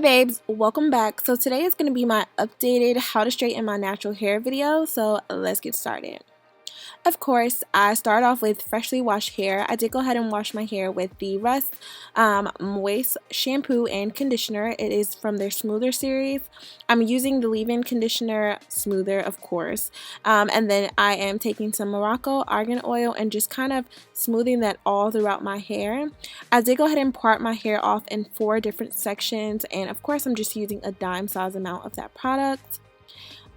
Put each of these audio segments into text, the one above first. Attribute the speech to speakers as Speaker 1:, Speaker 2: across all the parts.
Speaker 1: babes, welcome back. So today is going to be my updated how to straighten my natural hair video, so let's get started. Of course, I start off with freshly washed hair. I did go ahead and wash my hair with the RUSK Moist Shampoo and Conditioner. It is from their Smoother series. I'm using the leave-in conditioner smoother, of course. And then I am taking some Morocco argan oil and just kind of smoothing that all throughout my hair. I did go ahead and part my hair off in 4 different sections, and of course I'm just using a dime size amount of that product.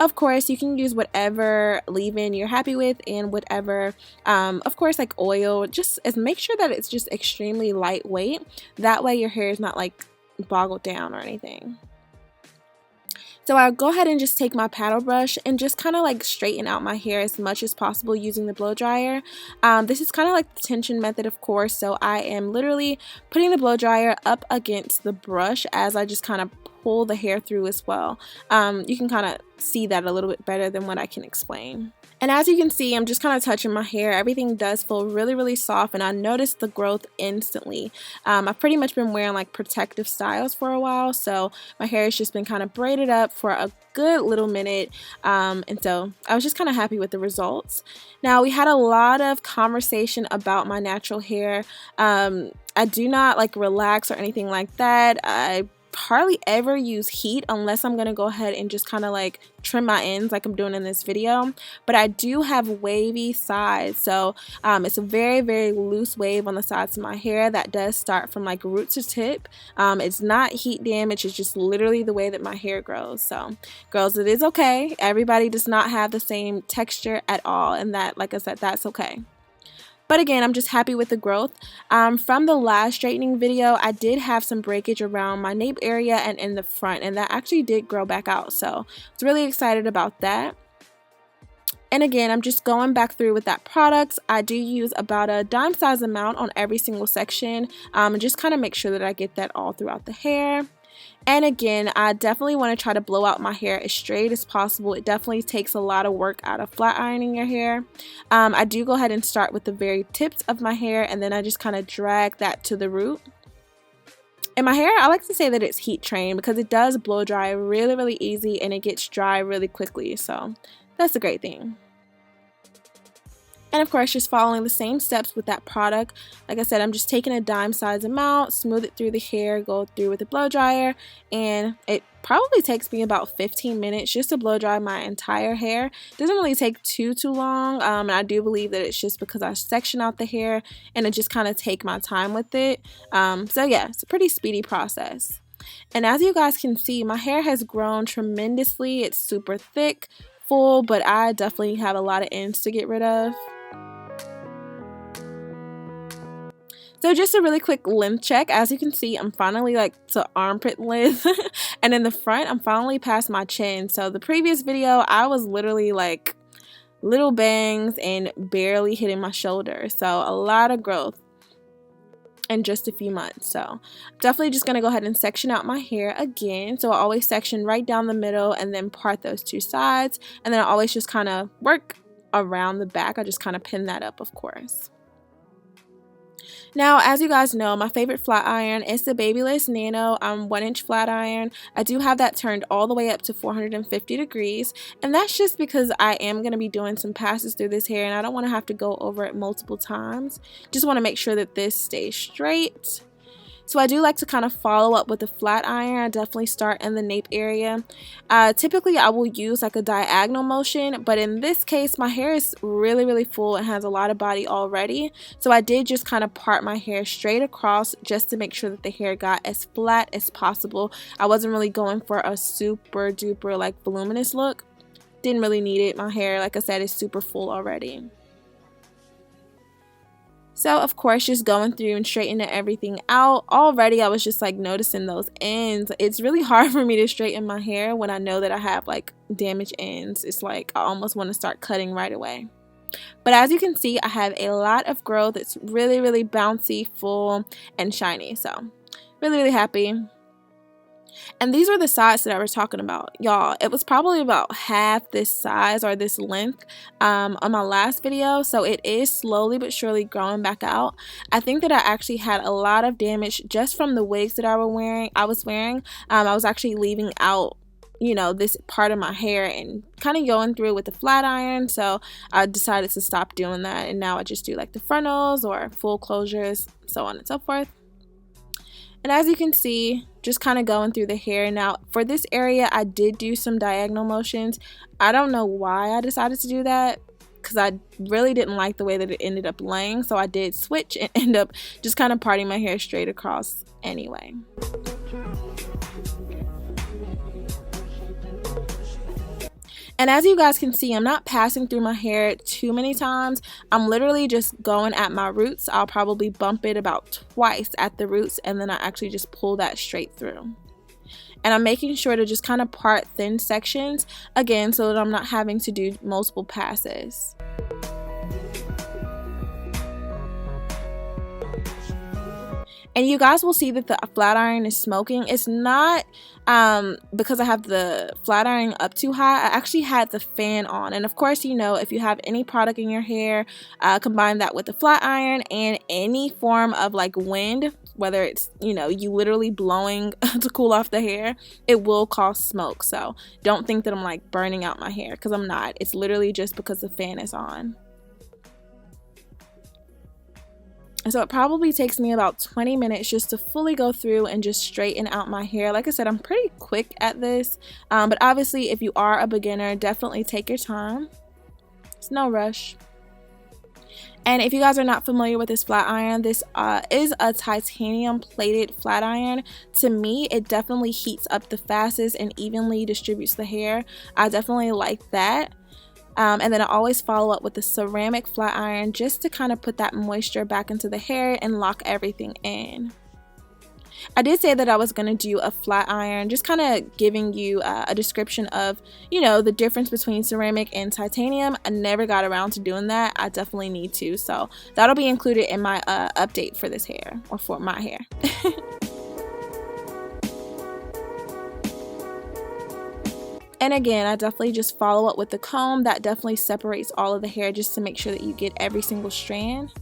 Speaker 1: Of course, you can use whatever leave-in you're happy with and whatever, of course, like oil. Just make sure that it's just extremely lightweight. That way your hair is not like boggled down or anything. So I'll go ahead and just take my paddle brush and just kind of like straighten out my hair as much as possible using the blow dryer. This is kind of like the tension method, of course, so I am literally putting the blow dryer up against the brush as I just kind of pull the hair through as well. You can kind of see that a little bit better than what I can explain. And as you can see, I'm just kind of touching my hair. Everything does feel really soft, and I noticed the growth instantly. I've pretty much been wearing like protective styles for a while, so my hair has just been kind of braided up for a good little minute, and so I was just kind of happy with the results. Now, we had a lot of conversation about my natural hair. I do not like relax or anything like that. I hardly ever use heat unless I'm gonna go ahead and just kind of like trim my ends like I'm doing in this video. But I do have wavy sides, so it's a very loose wave on the sides of my hair that does start from like root to tip. It's not heat damage, it's just literally the way that my hair grows. So girls, it is okay. Everybody does not have the same texture at all, and that, like I said, that's okay. But again, I'm just happy with the growth. From the last straightening video, I did have some breakage around my nape area and in the front, and that actually did grow back out. So I was really excited about that. And again, I'm just going back through with that product. I do use about a dime size amount on every single section, and just kind of make sure that I get that all throughout the hair. And again, I definitely want to try to blow out my hair as straight as possible. It definitely takes a lot of work out of flat ironing your hair. I do go ahead and start with the very tips of my hair, and then I just kind of drag that to the root. And my hair, I like to say that it's heat trained because it does blow dry really easy, and it gets dry really quickly. So that's a great thing. And of course, just following the same steps with that product. Like I said, I'm just taking a dime size amount, smooth it through the hair, go through with the blow dryer, and it probably takes me about 15 minutes just to blow dry my entire hair. It doesn't really take too long, and I do believe that it's just because I section out the hair and I just kind of take my time with it. So yeah, it's a pretty speedy process. And as you guys can see, my hair has grown tremendously. It's super thick, full, but I definitely have a lot of ends to get rid of. So just a really quick limp check. As you can see, I'm finally like to armpit length, and in the front, I'm finally past my chin. So the previous video, I was literally like little bangs and barely hitting my shoulder. So a lot of growth in just a few months. So I'm definitely just going to go ahead and section out my hair again. So I always section right down the middle and then part those 2 sides. And then I always just kind of work around the back. I just kind of pin that up, of course. Now, as you guys know, my favorite flat iron is the BABYLISS Nano 1-inch flat iron. I do have that turned all the way up to 450 degrees, and that's just because I am going to be doing some passes through this hair, and I don't want to have to go over it multiple times. Just want to make sure that this stays straight. So I do like to kind of follow up with a flat iron. I definitely start in the nape area. Typically I will use like a diagonal motion, but in this case my hair is really full and has a lot of body already. So I did just kind of part my hair straight across just to make sure that the hair got as flat as possible. I wasn't really going for a super duper like voluminous look. Didn't really need it. My hair, like I said, is super full already. So of course, just going through and straightening everything out. Already I was just like noticing those ends. It's really hard for me to straighten my hair when I know that I have like damaged ends. It's like I almost want to start cutting right away. But as you can see, I have a lot of growth. It's really bouncy, full, and shiny. So really happy. And these are the sides that I was talking about, y'all. It was probably about half this size or this length on my last video, so it is slowly but surely growing back out. I think that I actually had a lot of damage just from the wigs that I was wearing. I was actually leaving out, you know, this part of my hair and kind of going through with the flat iron, so I decided to stop doing that, and now I just do like the frontals or full closures, so on and so forth. And as you can see, just kind of going through the hair. Now for this area I did do some diagonal motions. I don't know why I decided to do that, because I really didn't like the way that it ended up laying, so I did switch and end up just kind of parting my hair straight across anyway. And as you guys can see, I'm not passing through my hair too many times. I'm literally just going at my roots. I'll probably bump it about twice at the roots, and then I actually just pull that straight through. And I'm making sure to just kind of part thin sections, again, so that I'm not having to do multiple passes. And you guys will see that the flat iron is smoking. It's not because I have the flat iron up too high. I actually had the fan on. And of course, you know, if you have any product in your hair, combine that with the flat iron and any form of like wind, whether it's, you know, you literally blowing to cool off the hair, it will cause smoke. So don't think that I'm like burning out my hair, because I'm not. It's literally just because the fan is on. So it probably takes me about 20 minutes just to fully go through and just straighten out my hair. Like I said, I'm pretty quick at this, but obviously if you are a beginner, definitely take your time. It's no rush. And if you guys are not familiar with this flat iron, this is a titanium plated flat iron. To me, it definitely heats up the fastest and evenly distributes the hair. I definitely like that. And then I always follow up with the ceramic flat iron just to kind of put that moisture back into the hair and lock everything in. I did say that I was going to do a flat iron, just kind of giving you a description of, you know, the difference between ceramic and titanium. I never got around to doing that. I definitely need to, so that'll be included in my update for this hair, or for my hair. And again, I definitely just follow up with the comb. That definitely separates all of the hair just to make sure that you get every single strand.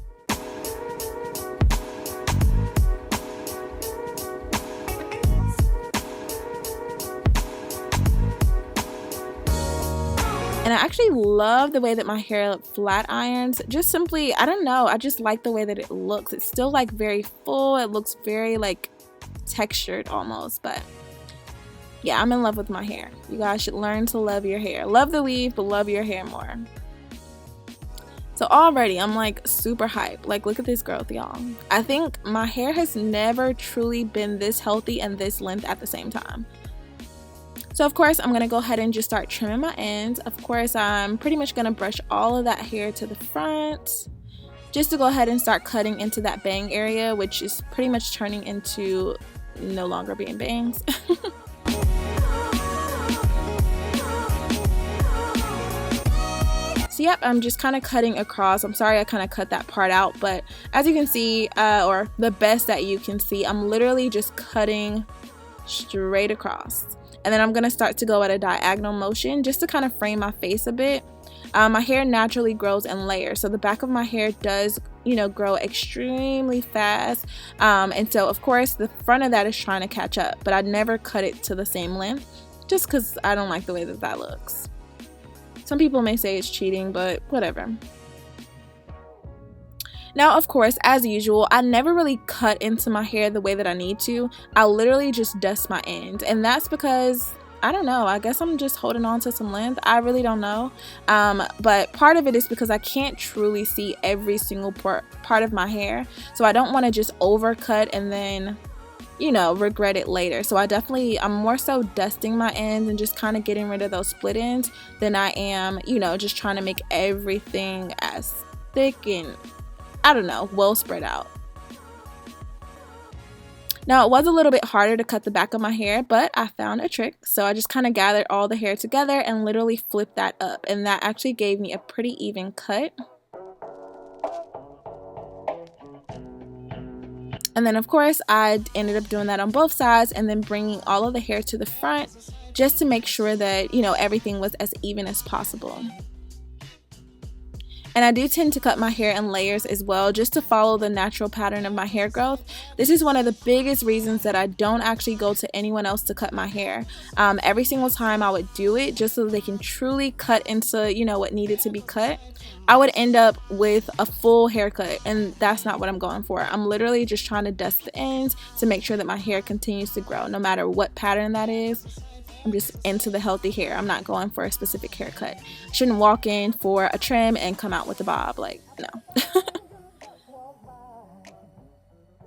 Speaker 1: And I actually love the way that my hair flat irons. Just simply, I don't know, I just like the way that it looks. It's still like very full. It looks very like textured almost, but yeah, I'm in love with my hair. You guys should learn to love your hair. Love the weave, but love your hair more. So already I'm like super hyped. Like, look at this growth, y'all. I think my hair has never truly been this healthy and this length at the same time. So of course, I'm going to go ahead and just start trimming my ends. Of course, I'm pretty much going to brush all of that hair to the front, just to go ahead and start cutting into that bang area, which is pretty much turning into no longer being bangs. So yep, I'm just kind of cutting across. I'm sorry I kind of cut that part out, but as you can see, or the best that you can see, I'm literally just cutting straight across. And then I'm going to start to go at a diagonal motion just to kind of frame my face a bit. My hair naturally grows in layers, so the back of my hair does, you know, grow extremely fast. And so of course the front of that is trying to catch up, but I'd never cut it to the same length just because I don't like the way that that looks. Some people may say it's cheating, but whatever. Now, of course, as usual, I never really cut into my hair the way that I need to. I literally just dust my end, and that's because, I don't know, I guess I'm just holding on to some length. I really don't know. But part of it is because I can't truly see every single part of my hair, so I don't want to just overcut and then, you know, regret it later. So I'm more so dusting my ends and just kind of getting rid of those split ends than I am, you know, just trying to make everything as thick and, I don't know, well spread out. Now, it was a little bit harder to cut the back of my hair, but I found a trick. So I just kind of gathered all the hair together and literally flipped that up, and that actually gave me a pretty even cut. And then of course I ended up doing that on both sides and then bringing all of the hair to the front just to make sure that, you know, everything was as even as possible. And I do tend to cut my hair in layers as well, just to follow the natural pattern of my hair growth. This is one of the biggest reasons that I don't actually go to anyone else to cut my hair. Every single time I would do it, just so they can truly cut into, you know, what needed to be cut, I would end up with a full haircut, and that's not what I'm going for. I'm literally just trying to dust the ends to make sure that my hair continues to grow, no matter what pattern that is. I'm just into the healthy hair. I'm not going for a specific haircut. I shouldn't walk in for a trim and come out with a bob. Like, no.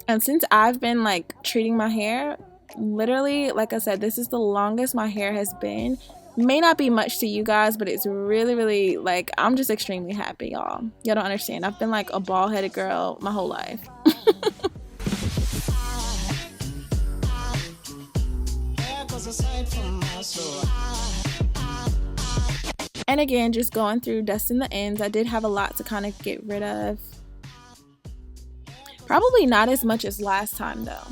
Speaker 1: And since I've been like treating my hair, literally, like I said, this is the longest my hair has been. May not be much to you guys, but it's really, like, I'm just extremely happy, y'all. Y'all don't understand. I've been like a bald-headed girl my whole life. And again, just going through dusting the ends. I did have a lot to kind of get rid of. Probably not as much as last time though.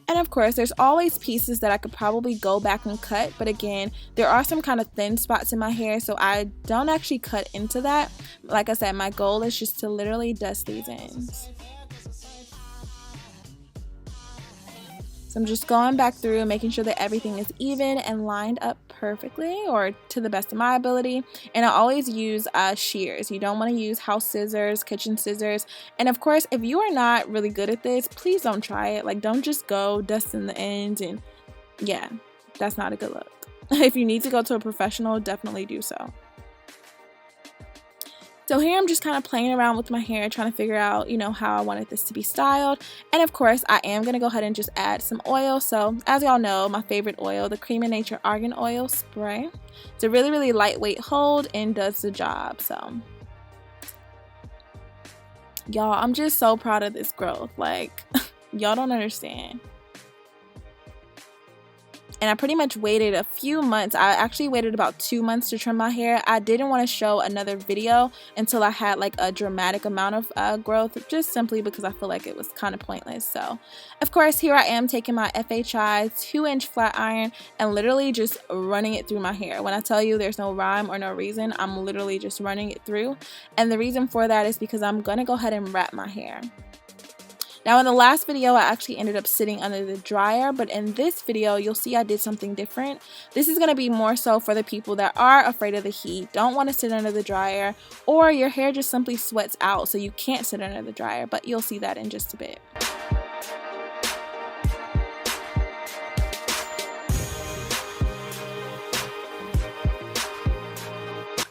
Speaker 1: And of course, there's always pieces that I could probably go back and cut, but again, there are some kind of thin spots in my hair, so I don't actually cut into that. Like I said, my goal is just to literally dust these ends. So I'm just going back through, making sure that everything is even and lined up perfectly, or to the best of my ability. And I always use shears. You don't want to use house scissors, kitchen scissors. And of course, if you are not really good at this, please don't try it. Like, don't just go dusting the ends, and yeah, that's not a good look. If you need to go to a professional, definitely do so. So here I'm just kind of playing around with my hair, trying to figure out, you know, how I wanted this to be styled. And of course, I am going to go ahead and just add some oil. So as y'all know, my favorite oil, the Cream in Nature Argan Oil Spray. It's a really lightweight hold and does the job. So y'all, I'm just so proud of this growth. Like, y'all don't understand. And I pretty much waited a few months. I actually waited about 2 months to trim my hair. I didn't want to show another video until I had like a dramatic amount of growth, just simply because I feel like it was kind of pointless. So of course, here I am taking my FHI 2-inch flat iron and literally just running it through my hair. When I tell you there's no rhyme or no reason, I'm literally just running it through. And the reason for that is because I'm going to go ahead and wrap my hair. Now in the last video, I actually ended up sitting under the dryer, but in this video, you'll see I did something different. This is going to be more so for the people that are afraid of the heat, don't want to sit under the dryer, or your hair just simply sweats out so you can't sit under the dryer, but you'll see that in just a bit.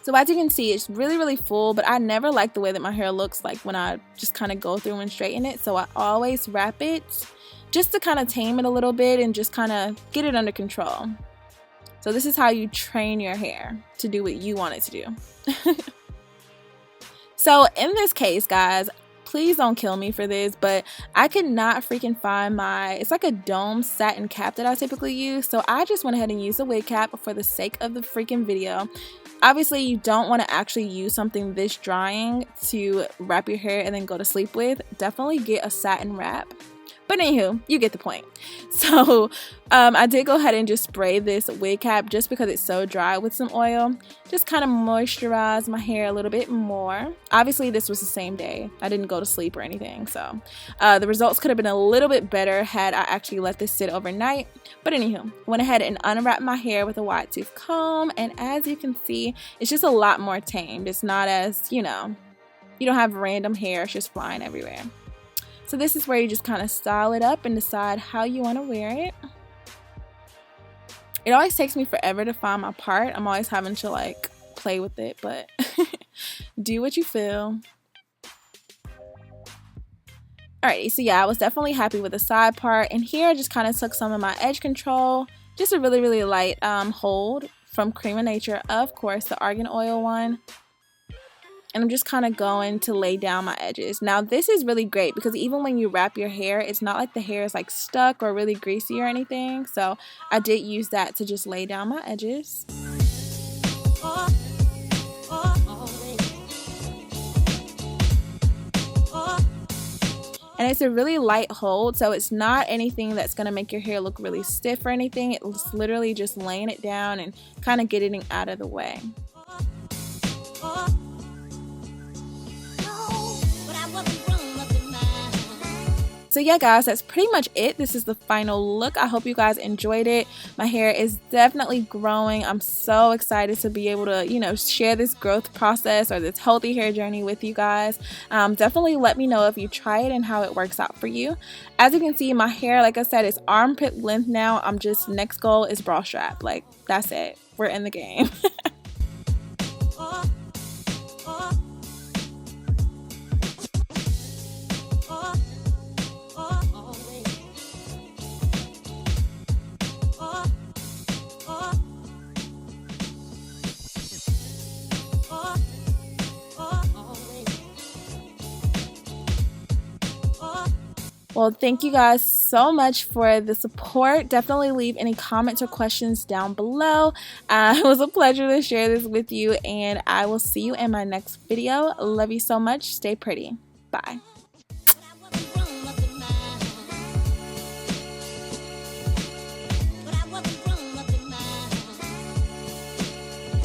Speaker 1: So as you can see, it's really full, but I never like the way that my hair looks like when I just kind of go through and straighten it. So I always wrap it just to kind of tame it a little bit and just kind of get it under control. So this is how you train your hair to do what you want it to do. So in this case, guys, please don't kill me for this, but I could not freaking find it's like a dome satin cap that I typically use. So I just went ahead and used a wig cap for the sake of the freaking video. Obviously, you don't want to actually use something this drying to wrap your hair and then go to sleep with. Definitely get a satin wrap. But anywho, you get the point. So I did go ahead and just spray this wig cap just because it's so dry with some oil. Just kind of moisturize my hair a little bit more. Obviously, this was the same day. I didn't go to sleep or anything. So the results could have been a little bit better had I actually let this sit overnight. But anywho, went ahead and unwrapped my hair with a wide tooth comb. And as you can see, it's just a lot more tamed. It's not as, you know, you don't have random hair. It's just flying everywhere. So this is where you just kind of style it up and decide how you want to wear it. It always takes me forever to find my part. I'm always having to like play with it, but do what you feel. Alrighty, so yeah, I was definitely happy with the side part. And here I just kind of took some of my edge control. Just a really light hold from Cream in Nature, of course, the Argan Oil one. And I'm just kind of going to lay down my edges. Now this is really great because even when you wrap your hair, it's not like the hair is like stuck or really greasy or anything. So I did use that to just lay down my edges. and it's a really light hold, so it's not anything that's going to make your hair look really stiff or anything. It's literally just laying it down and kind of getting it out of the way. So yeah guys, that's pretty much it. This is the final look. I hope you guys enjoyed it. My hair is definitely growing. I'm so excited to be able to, you know, share this growth process or this healthy hair journey with you guys. Definitely let me know if you try it and how it works out for you. As you can see, my hair, like I said, is armpit length now. I'm just, next goal is bra strap. Like, that's it. We're in the game. Well, thank you guys so much for the support. Definitely leave any comments or questions down below. It was a pleasure to share this with you, and I will see you in my next video. Love you so much. Stay pretty. Bye.